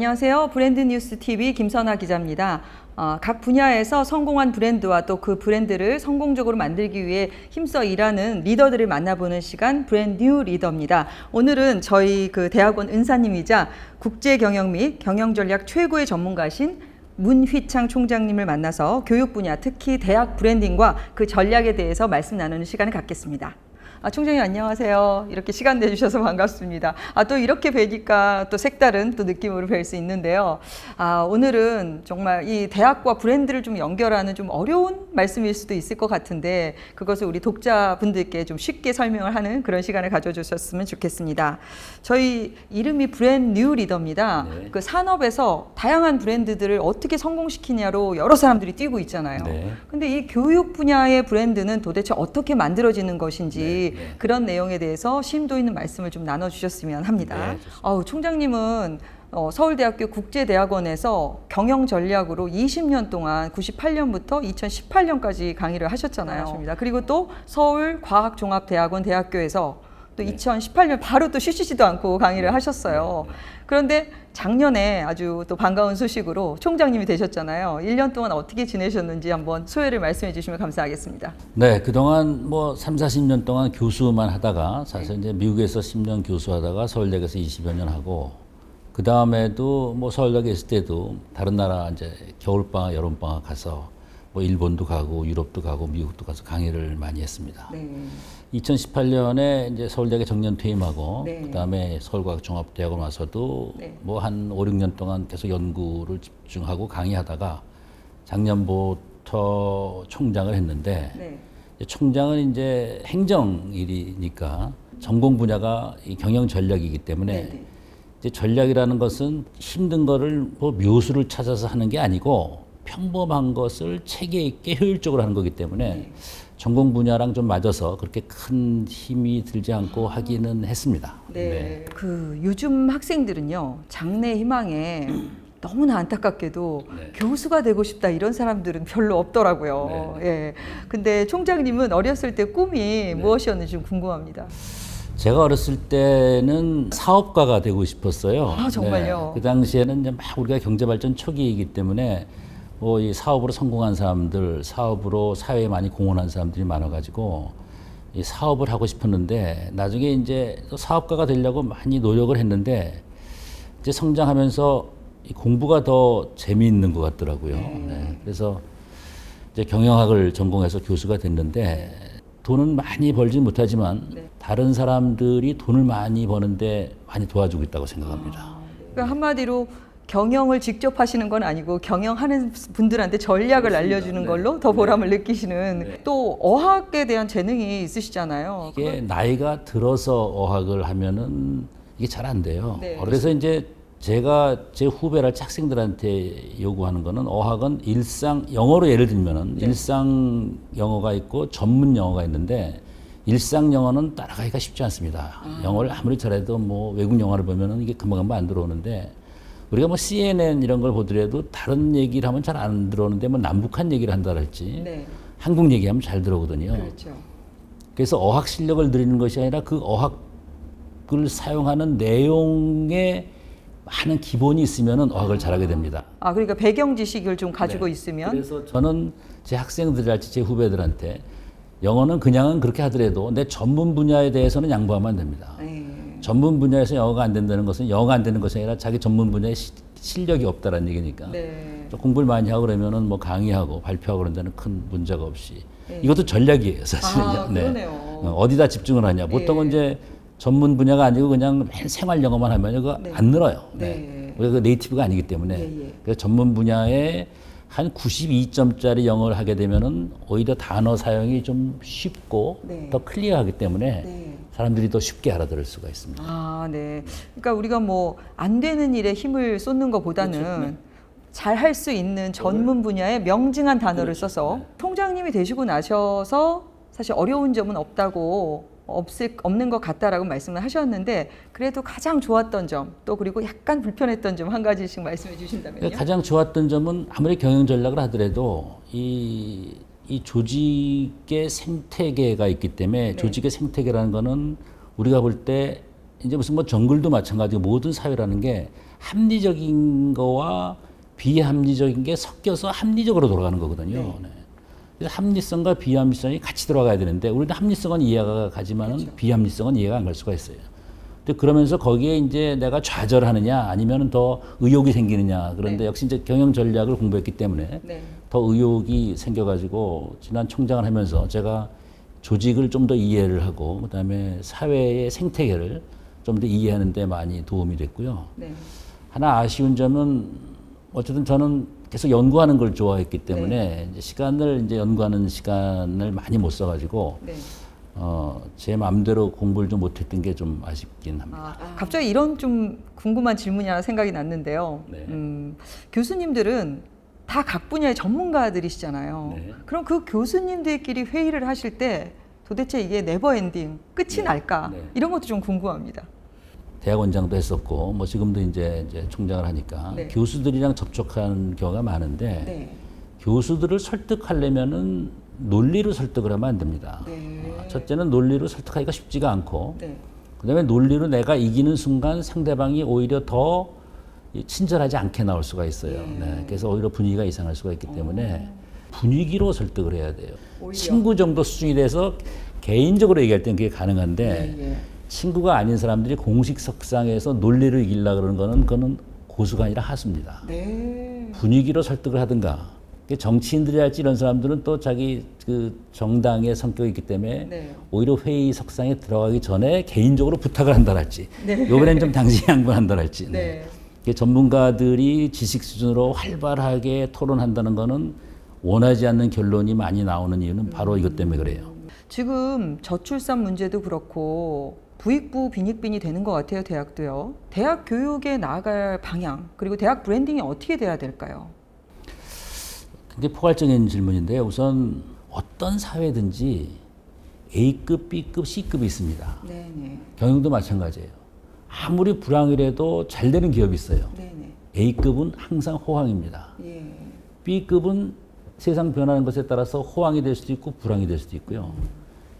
안녕하세요. 브랜드뉴스 TV 김선아 기자입니다. 각 분야에서 성공한 브랜드와 또 그 브랜드를 성공적으로 만들기 위해 힘써 일하는 리더들을 만나보는 시간 브랜드뉴 리더입니다. 오늘은 저희 그 대학원 은사님이자 국제경영 및 경영전략 최고의 전문가신 문휘창 총장님을 만나서 교육 분야, 특히 대학 브랜딩과 그 전략에 대해서 말씀 나누는 시간을 갖겠습니다. 총장님 안녕하세요. 이렇게 시간 내주셔서 반갑습니다. 또 이렇게 뵈니까 또 색다른 또 느낌으로 뵐 수 있는데요. 오늘은 정말 이 대학과 브랜드를 좀 연결하는 좀 어려운 말씀일 수도 있을 것 같은데 그것을 우리 독자분들께 좀 쉽게 설명을 하는 그런 시간을 가져주셨으면 좋겠습니다. 저희 이름이 브랜드뉴 리더입니다. 네. 그 산업에서 다양한 브랜드들을 어떻게 성공시키냐로 여러 사람들이 뛰고 있잖아요. 네. 근데 이 교육 분야의 브랜드는 도대체 어떻게 만들어지는 것인지 네. 그런 내용에 대해서 심도 있는 말씀을 좀 나눠주셨으면 합니다. 네, 총장님은 서울대학교 국제대학원에서 경영 전략으로 20년 동안 98년부터 2018년까지 강의를 하셨잖아요. 그리고 또 서울과학종합대학원 대학교에서 또 2018년 바로 또 쉬시지도 않고 강의를 하셨어요. 그런데 작년에 아주 또 반가운 소식으로 총장님이 되셨잖아요. 1년 동안 어떻게 지내셨는지 한번 소회를 말씀해 주시면 감사하겠습니다. 네, 그동안 뭐 3, 40년 동안 교수만 하다가 사실 이제 미국에서 10년 교수하다가 서울대학에서 20여 년 하고 그 다음에도 뭐 서울대학에 있을 때도 다른 나라 이제 겨울방학, 여름방학 가서 뭐 일본도 가고 유럽도 가고 미국도 가서 강의를 많이 했습니다. 네. 2018년에 이제 서울대학에 정년 퇴임하고 네. 그다음에 서울과학종합대학원 와서도 네. 뭐 한 5, 6년 동안 계속 연구를 집중하고 강의하다가 작년부터 총장을 했는데 네. 총장은 이제 행정일이니까 전공 분야가 이 경영 전략이기 때문에 네. 이제 전략이라는 것은 힘든 거를 뭐 묘수를 찾아서 하는 게 아니고 평범한 것을 체계 있게 효율적으로 하는 거기 때문에 전공 분야랑 좀 맞아서 그렇게 큰 힘이 들지 않고 하기는 했습니다. 네. 그 요즘 학생들은요, 장래 희망에 너무나 안타깝게도 네. 교수가 되고 싶다 이런 사람들은 별로 없더라고요. 네. 예. 근데 총장님은 어렸을 때 꿈이 무엇이었는지 좀 궁금합니다. 제가 어렸을 때는 사업가가 되고 싶었어요. 정말요? 네. 그 당시에는 이제 막 우리가 경제 발전 초기이기 때문에 뭐 이 사업으로 성공한 사람들, 사업으로 사회에 많이 공헌한 사람들이 많아가지고 이 사업을 하고 싶었는데 나중에 이제 사업가가 되려고 많이 노력을 했는데 이제 성장하면서 이 공부가 더 재미있는 것 같더라고요. 네. 그래서 이제 경영학을 전공해서 교수가 됐는데 돈은 많이 벌지 못하지만 다른 사람들이 돈을 많이 버는데 많이 도와주고 있다고 생각합니다. 그러니까 한마디로 경영을 직접 하시는 건 아니고 경영하는 분들한테 전략을 알려주는 걸로 더 보람을 느끼시는 또 어학에 대한 재능이 있으시잖아요. 이게 나이가 들어서 어학을 하면은 이게 잘 안 돼요. 네. 그래서 이제 제가 제 후배랄 학생들한테 요구하는 거는 어학은 영어로 예를 들면은 일상 영어가 있고 전문 영어가 있는데 일상 영어는 따라가기가 쉽지 않습니다. 영어를 아무리 잘해도 뭐 외국 영화를 보면은 이게 금방금방 안 들어오는데 우리가 뭐 CNN 이런 걸 보더라도 다른 얘기를 하면 잘 안 들어오는데 뭐 남북한 얘기를 한다 할지 한국 얘기하면 잘 들어오거든요. 그렇죠. 그래서 어학 실력을 늘리는 것이 아니라 그 어학을 사용하는 내용에 많은 기본이 있으면은 어학을 잘하게 됩니다. 그러니까 배경 지식을 좀 가지고 있으면. 그래서 저는 제 학생들할지 제 후배들한테 영어는 그냥은 그렇게 하더라도 내 전문 분야에 대해서는 양보하면 안 됩니다. 전문 분야에서 영어가 안 된다는 것은 영어가 안 되는 것이 아니라 자기 전문 분야에 실력이 없다라는 얘기니까. 공부를 많이 하고 그러면은 뭐 강의하고 발표하고 그런 데는 큰 문제가 없이. 이것도 전략이에요, 사실은요. 그러네요. 어디다 집중을 하냐. 보통은 이제 전문 분야가 아니고 그냥 맨 생활 영어만 하면 이거 안 늘어요. 우리가 그 네이티브가 아니기 때문에. 그래서 전문 분야에 한 92점짜리 영어를 하게 되면은 오히려 단어 사용이 좀 쉽고 더 클리어하기 때문에 사람들이 더 쉽게 알아들을 수가 있습니다. 네. 그러니까 우리가 뭐 안 되는 일에 힘을 쏟는 것보다는 잘 할 수 있는 전문 분야의 명징한 단어를 써서 총장님이 되시고 나셔서 사실 어려운 점은 없는 것 같다라고 말씀을 하셨는데 그래도 가장 좋았던 점 또 그리고 약간 불편했던 점 한 가지씩 말씀해 주신다면요. 가장 좋았던 점은 아무리 경영 전략을 하더라도 이 조직의 생태계가 있기 때문에 조직의 생태계라는 거는 우리가 볼 때 이제 무슨 뭐 정글도 마찬가지고 모든 사회라는 게 합리적인 거와 비합리적인 게 섞여서 합리적으로 돌아가는 거거든요. 네. 그래서 합리성과 비합리성이 같이 들어가야 되는데 우리는 합리성은 이해가 가지만은 그렇죠. 비합리성은 이해가 안 갈 수가 있어요. 근데 그러면서 거기에 이제 내가 좌절하느냐 아니면은 더 의욕이 생기느냐 그런데 네. 역시 이제 경영 전략을 공부했기 때문에 네. 더 의욕이 생겨가지고 지난 총장을 하면서 제가 조직을 좀 더 이해를 하고 그다음에 사회의 생태계를 좀 더 이해하는 데 많이 도움이 됐고요. 네. 하나 아쉬운 점은 어쨌든 저는 계속 연구하는 걸 좋아했기 때문에 이제 시간을 이제 연구하는 시간을 많이 못 써가지고 네. 제 마음대로 공부를 좀 못했던 게 좀 아쉽긴 합니다. 갑자기 이런 좀 궁금한 질문이 하나 생각이 났는데요. 네. 교수님들은 다 각 분야의 전문가들이시잖아요. 네. 그럼 그 교수님들끼리 회의를 하실 때 도대체 이게 네버 엔딩 끝이 네. 날까? 네. 이런 것도 좀 궁금합니다. 대학원장도 했었고 뭐 지금도 이제 총장을 하니까 네. 교수들이랑 접촉하는 경우가 많은데 네. 교수들을 설득하려면은 논리로 설득을 하면 안 됩니다. 네. 첫째는 논리로 설득하기가 쉽지가 않고 네. 그다음에 논리로 내가 이기는 순간 상대방이 오히려 더 친절하지 않게 나올 수가 있어요. 네. 그래서 오히려 분위기가 이상할 수가 있기 때문에 분위기로 설득을 해야 돼요. 오히려. 친구 정도 수준이 돼서 개인적으로 얘기할 때는 그게 가능한데 예. 친구가 아닌 사람들이 공식 석상에서 논리를 이기려고 그러는 거는 그거는 고수가 아니라 하수입니다. 네. 분위기로 설득을 하든가. 정치인들이 할지 이런 사람들은 또 자기 그 정당의 성격이 있기 때문에 네. 오히려 회의 석상에 들어가기 전에 개인적으로 부탁을 한다랄지 네. 요번엔 좀 당신이 양보한다랄지 네. 전문가들이 지식 수준으로 활발하게 토론한다는 거는 원하지 않는 결론이 많이 나오는 이유는 바로 이것 때문에 그래요. 지금 저출산 문제도 그렇고 부익부 빈익빈이 되는 것 같아요. 대학도요. 대학 교육에 나아갈 방향 그리고 대학 브랜딩이 어떻게 돼야 될까요? 굉장히 포괄적인 질문인데요. 우선 어떤 사회든지 A급, B급, C급이 있습니다. 네네. 경영도 마찬가지예요. 아무리 불황이라도 잘 되는 기업이 있어요. 네네. A급은 항상 호황입니다. 예. B급은 세상 변하는 것에 따라서 호황이 될 수도 있고 불황이 될 수도 있고요.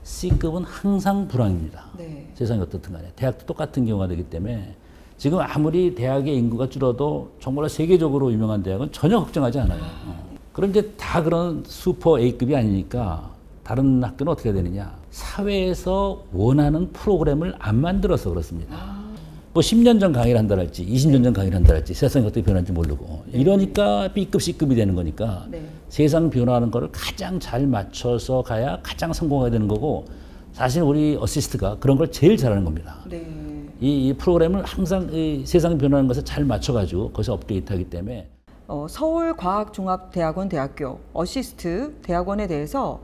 C급은 항상 불황입니다. 네. 세상이 어떻든 간에. 대학도 똑같은 경우가 되기 때문에 지금 아무리 대학의 인구가 줄어도 정말 세계적으로 유명한 대학은 전혀 걱정하지 않아요. 그럼 이제 다 그런 슈퍼 A급이 아니니까 다른 학교는 어떻게 되느냐. 사회에서 원하는 프로그램을 안 만들어서 그렇습니다. 뭐 10년 전 강의를 한다랄지 20년 전 강의를 한다랄지 세상이 어떻게 변하는지 모르고 이러니까 B급, C급이 되는 거니까 네. 세상 변화하는 거를 가장 잘 맞춰서 가야 가장 성공하게 되는 거고 사실 우리 어시스트가 그런 걸 제일 잘하는 겁니다. 네. 이 프로그램을 항상 이 세상이 변하는 것에 잘 맞춰가지고 거기서 업데이트하기 때문에 서울과학종합대학원 대학교 어시스트 대학원에 대해서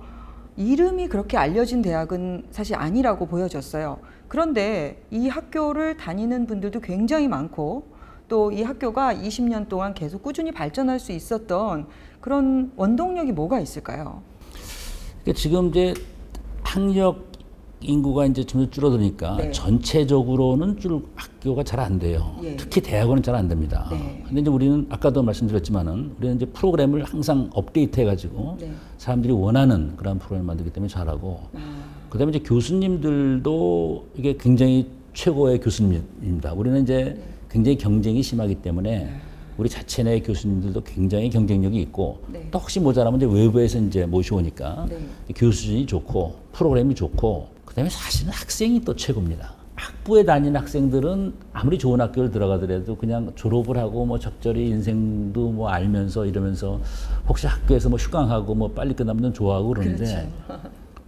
이름이 그렇게 알려진 대학은 사실 아니라고 보여졌어요. 그런데 이 학교를 다니는 분들도 굉장히 많고 또 이 학교가 20년 동안 계속 꾸준히 발전할 수 있었던 그런 원동력이 뭐가 있을까요? 그러니까 지금 이제 학력 인구가 이제 좀 줄어드니까 네. 전체적으로는 학교가 잘 안 돼요. 예. 특히 대학원은 잘 안 됩니다. 네. 근데 이제 우리는 아까도 말씀드렸지만은 우리는 이제 프로그램을 항상 업데이트 해가지고 네. 사람들이 원하는 그런 프로그램을 만들기 때문에 잘하고 그다음에 이제 교수님들도 이게 굉장히 최고의 교수님입니다. 우리는 이제 굉장히 경쟁이 심하기 때문에 우리 자체 내 교수님들도 굉장히 경쟁력이 있고 네. 또 혹시 모자라면 이제 외부에서 이제 모셔오니까 네. 교수진이 좋고 프로그램이 좋고 그다음에 사실은 학생이 또 최고입니다. 학부에 다니는 학생들은 아무리 좋은 학교를 들어가더라도 그냥 졸업을 하고 뭐 적절히 인생도 뭐 알면서 이러면서 혹시 학교에서 뭐 휴강하고 뭐 빨리 끝나면 좋아하고 그러는데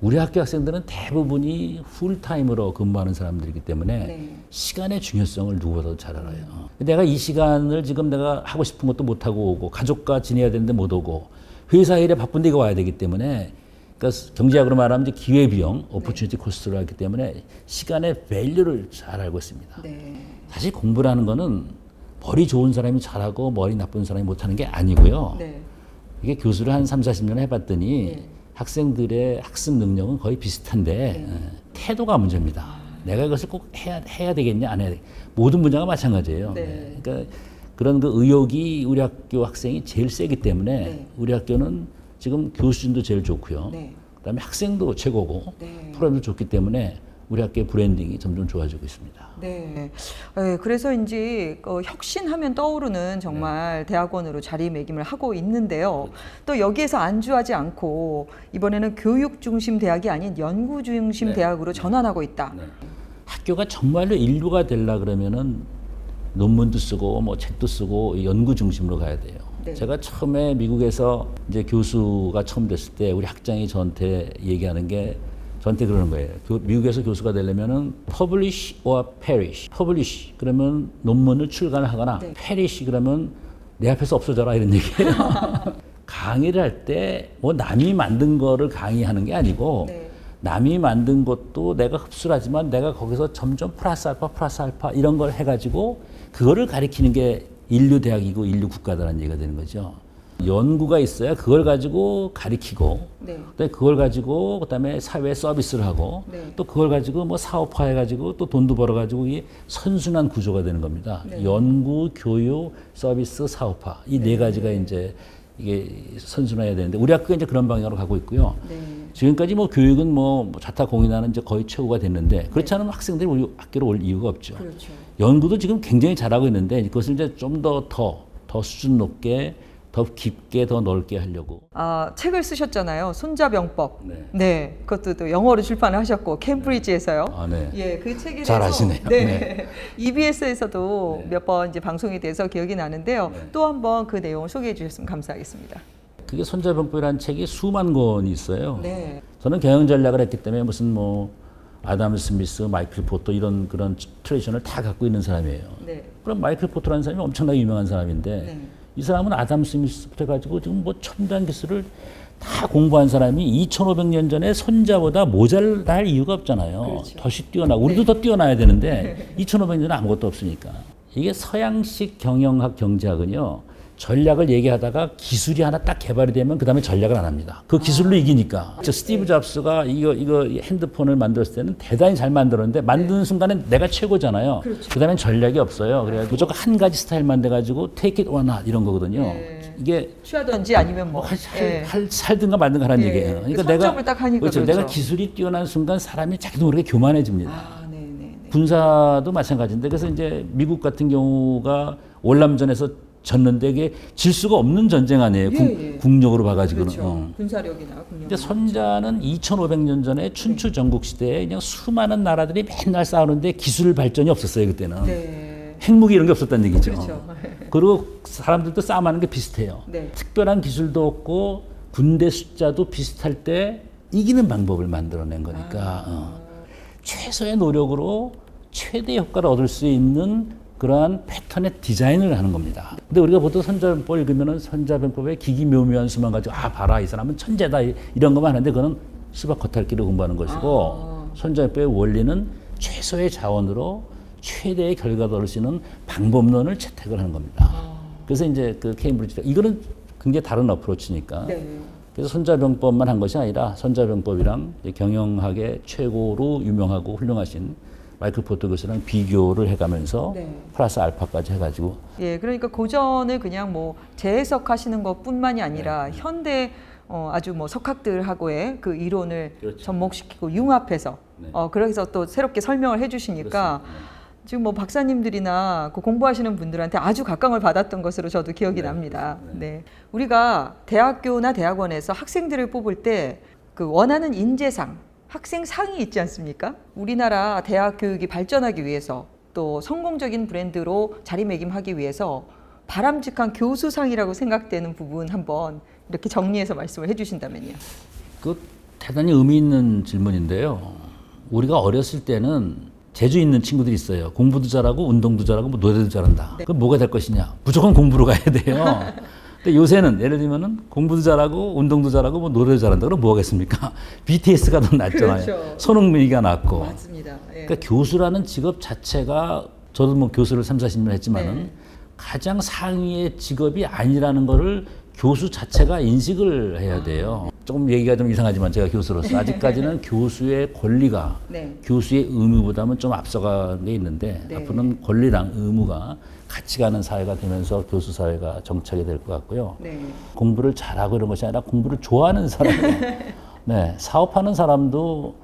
우리 학교 학생들은 대부분이 풀타임으로 근무하는 사람들이기 때문에 네. 시간의 중요성을 누구보다도 잘 알아요. 내가 이 시간을 지금 내가 하고 싶은 것도 못 하고 오고 가족과 지내야 되는데 못 오고 회사 일에 바쁜데 이거 와야 되기 때문에 그러니까 경제학으로 말하면 이제 기회비용, 오퍼튜니티 코스트를 하기 때문에 시간의 밸류를 잘 알고 있습니다. 네. 사실 공부라는 거는 머리 좋은 사람이 잘하고 머리 나쁜 사람이 못하는 게 아니고요. 네. 이게 교수를 한 3, 40년 해봤더니 네. 학생들의 학습 능력은 거의 비슷한데 태도가 문제입니다. 내가 이것을 꼭 해야 되겠냐 안 해야 되겠냐. 모든 분야가 마찬가지예요. 네. 그러니까 그런 그 의욕이 우리 학교 학생이 제일 세기 때문에 네. 우리 학교는 지금 교수진도 제일 좋고요. 네. 그다음에 학생도 최고고 네. 프로그램도 좋기 때문에 우리 학교의 브랜딩이 점점 좋아지고 있습니다. 네. 그래서인지 혁신하면 떠오르는 정말 대학원으로 자리매김을 하고 있는데요. 또 여기에서 안주하지 않고 이번에는 교육 중심 대학이 아닌 연구 중심 대학으로 전환하고 있다. 학교가 정말로 인류가 되려 그러면은 논문도 쓰고 뭐 책도 쓰고 연구 중심으로 가야 돼요. 제가 처음에 미국에서 이제 교수가 처음 됐을 때 우리 학장이 저한테 얘기하는 게 저한테 그러는 거예요. 미국에서 교수가 되려면은 publish or perish. publish 그러면 논문을 출간하거나 perish 그러면 내 앞에서 없어져라 이런 얘기예요. 강의를 할 때 뭐 남이 만든 거를 강의하는 게 아니고 남이 만든 것도 내가 흡수를 하지만 내가 거기서 점점 플러스 알파 이런 걸 해가지고 그거를 가리키는 게 인류 대학이고 인류 국가다라는 얘기가 되는 거죠. 연구가 있어야 그걸 가지고 가리키고 그다음에 그걸 가지고 그다음에 사회에 서비스를 하고 또 그걸 가지고 뭐 사업화해가지고 또 돈도 벌어가지고 이게 선순환 구조가 되는 겁니다. 연구, 교육, 서비스, 사업화 이 네 가지가 이제 이게 선순환해야 되는데 우리 학교가 이제 그런 방향으로 가고 있고요. 지금까지 뭐 교육은 뭐 자타 공인하는 이제 거의 최고가 됐는데 그렇지 않으면 학생들이 우리 학교로 올 이유가 없죠. 연구도 지금 굉장히 잘하고 있는데 그것을 이제 좀 더 수준 높게 더 깊게 더 넓게 하려고. 책을 쓰셨잖아요. 손자병법. 네. 그것도 또 영어로 출판을 하셨고 캠브리지에서요. 예, 그 책에 대해서 잘 아시네요. EBS에서도 몇 번 이제 방송이 돼서 기억이 나는데요. 또 한번 그 내용을 소개해 주셨으면 감사하겠습니다. 그게 손자병법이라는 책이 수만 권이 있어요. 저는 경영 전략을 했기 때문에 무슨 뭐 아담 스미스, 마이클 포터 이런 그런 트레디션을 다 갖고 있는 사람이에요. 그럼 마이클 포터라는 사람이 엄청나게 유명한 사람인데 이 사람은 아담 스미스부터 해가지고 지금 뭐 첨단 기술을 다 공부한 사람이 2500년 전에 손자보다 모자랄 이유가 없잖아요. 더 뛰어나고 우리도 더 뛰어나야 되는데 2500년 전에 아무것도 없으니까. 이게 서양식 경영학 경제학은요. 전략을 얘기하다가 기술이 하나 딱 개발이 되면 그 다음에 전략을 안 합니다. 그 기술로 이기니까. 스티브 잡스가 이거 핸드폰을 만들었을 때는 대단히 잘 만들었는데 만드는 순간에 내가 최고잖아요. 그 다음엔 전략이 없어요. 그래서 무조건 한 가지 스타일만 돼가지고 take it or not 이런 거거든요. 이게 취하든지 아니면 뭐 살든가 말든가 하는 얘기예요. 그러니까 내가 딱 하니까 그렇죠. 내가 기술이 뛰어난 순간 사람이 자기도 모르게 교만해집니다. 군사도 마찬가지인데 그래서 이제 미국 같은 경우가 월남전에서 졌는데 이게 질 수가 없는 전쟁 아니에요. 국력으로 봐가지고는. 군사력이나 국력. 근데 손자는 2,500년 전에 춘추 전국 시대에 그냥 수많은 나라들이 맨날 싸우는데 기술 발전이 없었어요 그때는. 핵무기 이런 게 없었다는 얘기죠. 그리고 사람들도 싸움하는 게 비슷해요. 특별한 기술도 없고 군대 숫자도 비슷할 때 이기는 방법을 만들어낸 거니까 최소의 노력으로 최대 효과를 얻을 수 있는 그러한 패턴의 디자인을 하는 겁니다. 근데 우리가 보통 손자병법을 읽으면은 손자병법의 기기묘묘한 수만 가지고 봐라 이 사람은 천재다 이런 것만 하는데 그거는 수박 겉핥기를 공부하는 것이고 손자병법의 원리는 최소의 자원으로 최대의 결과를 얻을 수 있는 방법론을 채택을 하는 겁니다. 그래서 이제 그 케임브리지 이거는 굉장히 다른 어프로치니까. 그래서 손자병법만 한 것이 아니라 손자병법이랑 경영학의 최고로 유명하고 훌륭하신 마이클 포터 교수랑 비교를 해가면서 플러스 알파까지 해가지고. 그러니까 고전을 그냥 뭐 재해석하시는 것뿐만이 아니라 현대 아주 뭐 석학들하고의 그 이론을 접목시키고 융합해서 그래서 또 새롭게 설명을 해주시니까 지금 뭐 박사님들이나 그 공부하시는 분들한테 아주 각광을 받았던 것으로 저도 기억이 납니다. 우리가 대학교나 대학원에서 학생들을 뽑을 때 그 원하는 인재상 학생상이 있지 않습니까? 우리나라 대학 교육이 발전하기 위해서 또 성공적인 브랜드로 자리매김하기 위해서 바람직한 교수상이라고 생각되는 부분 한번 이렇게 정리해서 말씀을 해주신다면요. 그 대단히 의미 있는 질문인데요. 우리가 어렸을 때는 재주 있는 친구들이 있어요. 공부도 잘하고 운동도 잘하고 뭐 노래도 잘한다. 그럼 뭐가 될 것이냐? 무조건 공부로 가야 돼요. 근데 요새는 예를 들면은 공부도 잘하고 운동도 잘하고 뭐 노래도 잘한다. 그럼 뭐 하겠습니까? BTS가 더 낫잖아요. 손흥민이가 낫고. 맞습니다. 그러니까 교수라는 직업 자체가 저도 뭐 교수를 30-40년 했지만은 가장 상위의 직업이 아니라는 거를 교수 자체가 인식을 해야 돼요. 조금 얘기가 좀 이상하지만 제가 교수로서 아직까지는 교수의 권리가 교수의 의무보다는 좀 앞서간 게 있는데 앞으로는 권리랑 의무가 같이 가는 사회가 되면서 교수 사회가 정착이 될 것 같고요. 공부를 잘하고 이런 것이 아니라 공부를 좋아하는 사람, 사업하는 사람도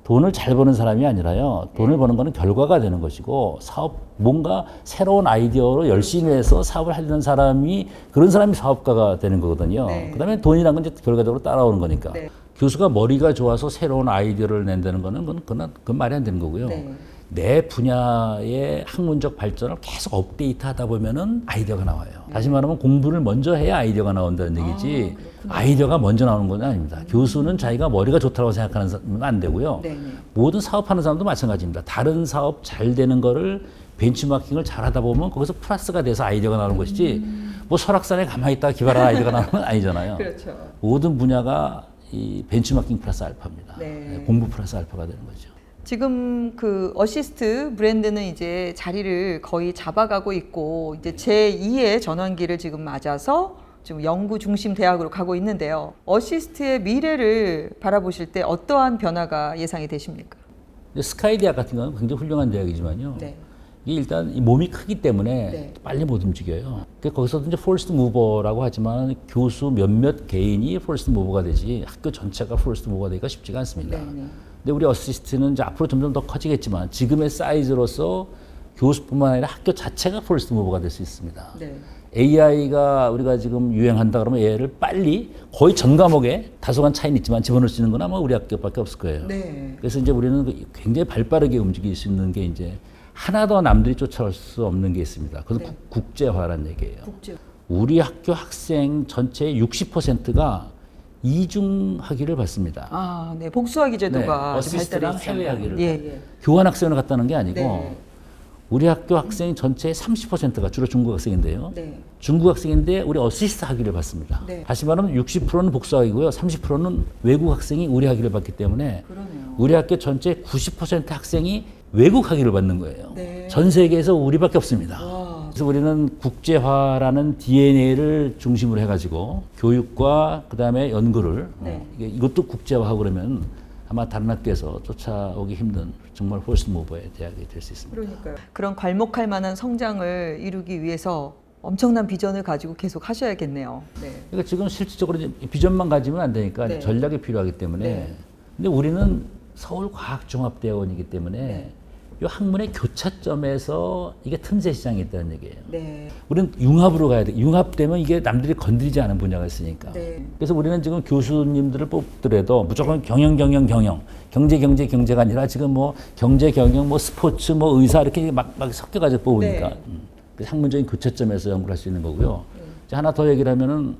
돈을 잘 버는 사람이 아니라요. 돈을 버는 거는 결과가 되는 것이고 뭔가 새로운 아이디어로 열심히 해서 사업을 하려는 사람이 그런 사람이 사업가가 되는 거거든요. 네. 그다음에 돈이란 건 이제 결과적으로 따라오는 거니까. 네. 교수가 머리가 좋아서 새로운 아이디어를 낸다는 거는 그건 말이 안 되는 거고요. 네. 내 분야의 학문적 발전을 계속 업데이트하다 보면은 아이디어가 나와요. 다시 말하면 공부를 먼저 해야 아이디어가 나온다는 얘기지. 아이디어가 먼저 나오는 건 아닙니다. 교수는 자기가 머리가 좋다고 생각하는 사람은 안 되고요. 네. 모든 사업하는 사람도 마찬가지입니다. 다른 사업 잘 되는 거를 벤치마킹을 잘하다 보면 거기서 플러스가 돼서 아이디어가 나오는 것이지. 뭐 설악산에 가만히 있다가 기발한 아이디어가 나오는 건 아니잖아요. 그렇죠. 모든 분야가 이 벤치마킹 플러스 알파입니다. 네. 공부 플러스 알파가 되는 거죠. 지금 그 어시스트 브랜드는 이제 자리를 거의 잡아가고 있고 이제 제2의 전환기를 지금 맞아서 지금 연구 중심 대학으로 가고 있는데요. 어시스트의 미래를 바라보실 때 어떠한 변화가 예상이 되십니까? 스카이 대학 같은 경우는 굉장히 훌륭한 대학이지만요. 네. 이게 일단 이 몸이 크기 때문에 네. 빨리 못 움직여요. 거기서도 이제 포스트 무버라고 하지만 교수 몇몇 개인이 포스트 무버가 되지 학교 전체가 포스트 무버가 되기가 쉽지가 않습니다. 네. 근데 우리 어시스트는 이제 앞으로 점점 더 커지겠지만 지금의 사이즈로서 교수뿐만 아니라 학교 자체가 포스트 무버가 될 수 있습니다. 네. AI가 우리가 지금 유행한다 그러면 AI를 빨리 거의 전 과목에 다소간 차이는 있지만 집어넣을 수 있는 건 아마 우리 학교밖에 없을 거예요. 네. 그래서 이제 우리는 굉장히 발빠르게 움직일 수 있는 게 이제 하나 더 남들이 쫓아올 수 없는 게 있습니다. 그래서 네. 국제화라는 얘기예요. 국제. 우리 학교 학생 전체의 60%가 이중 학위를 받습니다. 아, 네. 복수학위 제도가 아주 어시스트랑 발달해 해외 있습니다. 학위를 예, 예. 교환 학생을 갔다는 게 아니고 네. 우리 학교 학생 전체의 30%가 주로 중국 학생인데요. 네. 중국 학생인데 우리 어시스트 학위를 받습니다. 네. 다시 말하면 60%는 복수학위고요. 30%는 외국 학생이 우리 학위를 받기 때문에 그러네요. 우리 학교 전체 90% 학생이 외국 학위를 받는 거예요. 네. 전 세계에서 우리밖에 없습니다. 와. 그래서 우리는 국제화라는 DNA를 중심으로 해가지고 교육과 그다음에 연구를 네. 이것도 국제화하고 그러면 아마 다른 학교에서 쫓아오기 힘든 정말 포스트 무버의 대학이 될 수 있습니다. 그러니까요. 그런 괄목할 만한 성장을 이루기 위해서 엄청난 비전을 가지고 계속 하셔야겠네요. 네. 그러니까 지금 실질적으로 이제 비전만 가지면 안 되니까 네. 전략이 필요하기 때문에 네. 근데 우리는 서울과학종합대학원이기 때문에 네. 이 학문의 교차점에서 이게 틈새 시장이 있다는 얘기예요. 네. 우리는 융합으로 가야 돼. 융합되면 이게 남들이 건드리지 않은 분야가 있으니까. 네. 그래서 우리는 지금 교수님들을 뽑더라도 무조건 경제가 아니라 지금 뭐 경제, 경영, 뭐 스포츠, 뭐 의사 이렇게 막 섞여가지고 뽑으니까. 네. 그래서 학문적인 교차점에서 연구를 할 수 있는 거고요. 이제 하나 더 얘기를 하면은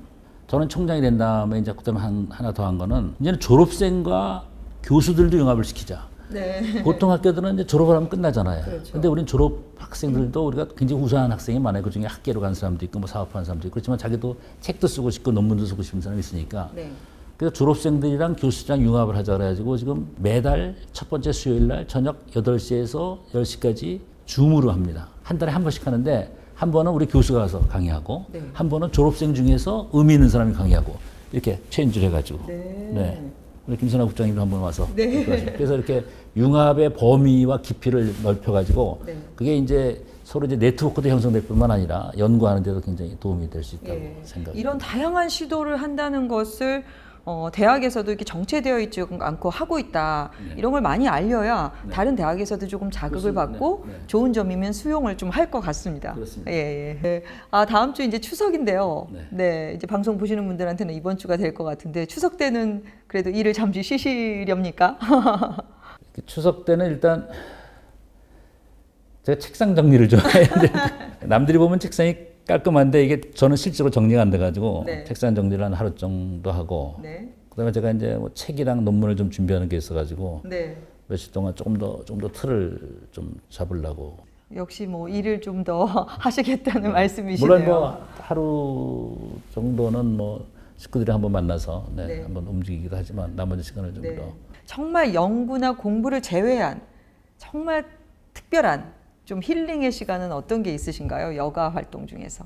저는 총장이 된 다음에 이제 그다음에 하나 더 한 거는 이제는 졸업생과 교수들도 융합을 시키자. 네. 보통 학교들은 이제 졸업을 하면 끝나잖아요. 그렇죠. 근데 우리는 졸업 학생들도 우리가 굉장히 우수한 학생이 많아요. 그 중에 학계로 간 사람도 있고, 뭐 사업하는 사람도 있고, 그렇지만 자기도 책도 쓰고 싶고, 논문도 쓰고 싶은 사람이 있으니까. 네. 그래서 졸업생들이랑 교수랑 융합을 하자 그래가지고 지금 매달 첫 번째 수요일 날 저녁 8시에서 10시까지 줌으로 합니다. 한 달에 한 번씩 하는데, 한 번은 우리 교수가 가서 강의하고, 네. 한 번은 졸업생 중에서 의미 있는 사람이 강의하고, 이렇게 체인지를 해가지고. 네. 우리 김선아 국장님도 한번 와서. 네. 그래서 이렇게 융합의 범위와 깊이를 넓혀가지고 네. 그게 이제 서로 이제 네트워크도 형성될 뿐만 아니라 연구하는 데도 굉장히 도움이 될 수 있다고 예. 생각합니다. 이런 다양한 시도를 한다는 것을 대학에서도 이렇게 정체되어 있지 않고 하고 있다. 이런 걸 많이 알려야 다른 대학에서도 조금 자극을 그렇습니다. 받고 네. 좋은 점이면 수용을 좀 할 것 같습니다. 그렇습니다. 예, 예. 아, 다음 주 이제 추석인데요. 네. 네. 이제 방송 보시는 분들한테는 이번 주가 될 것 같은데 추석 때는 그래도 일을 잠시 쉬시렵니까? 추석 때는 일단 제가 책상 정리를 좀 해야 되는데 남들이 보면 책상이 깔끔한데 이게 저는 실제로 정리가 안 돼가지고 네. 책상 정리를 한 하루 정도 하고 네. 그다음에 제가 이제 뭐 책이랑 논문을 좀 준비하는 게 있어가지고 네. 며칠 동안 조금 더 틀을 좀 잡으려고. 역시 뭐 일을 좀 더 하시겠다는 말씀이시네요. 물론 뭐 하루 정도는 뭐 식구들이 한번 만나서 네. 한번 움직이기도 하지만 나머지 시간을 좀 네. 더. 정말 연구나 공부를 제외한 정말 특별한 좀 힐링의 시간은 어떤 게 있으신가요? 여가 활동 중에서.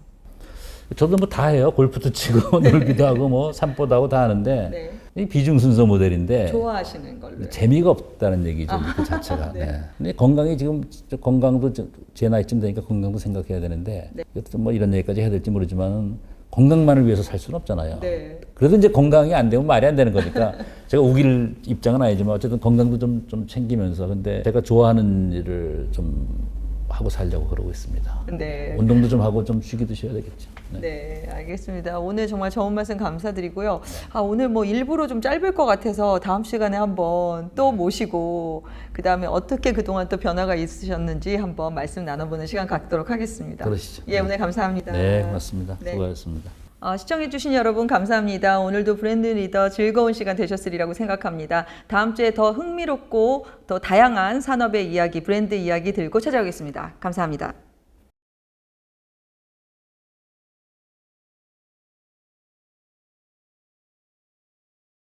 저도 뭐 다 해요. 골프도 치고 놀기도 하고 뭐 산보도 하고 다 하는데 네. 이 비중 순서 모델인데 좋아하시는 걸로. 재미가 없다는 얘기죠. 그 자체가. 네. 네. 근데 건강이 지금 건강도 제 나이쯤 되니까 건강도 생각해야 되는데 네. 이것도 뭐 이런 얘기까지 해야 될지 모르지만 건강만을 위해서 살 수는 없잖아요. 네. 그래도 이제 건강이 안 되면 말이 안 되는 거니까 제가 우길 입장은 아니지만 어쨌든 건강도 좀 챙기면서 근데 제가 좋아하는 일을 좀 하고 살려고 그러고 있습니다. 네. 운동도 좀 하고 좀 쉬기도 쉬어야 되겠죠. 네. 네, 알겠습니다. 오늘 정말 좋은 말씀 감사드리고요. 오늘 뭐 일부러 좀 짧을 것 같아서 다음 시간에 한번 또 모시고 그 다음에 어떻게 그동안 또 변화가 있으셨는지 한번 말씀 나눠보는 시간 갖도록 하겠습니다. 그러시죠. 예, 오늘 감사합니다. 네, 고맙습니다. 네. 수고하셨습니다. 시청해주신 여러분 감사합니다. 오늘도 브랜드 리더 즐거운 시간 되셨으리라고 생각합니다. 다음 주에 더 흥미롭고 더 다양한 산업의 이야기, 브랜드 이야기 들고 찾아오겠습니다. 감사합니다.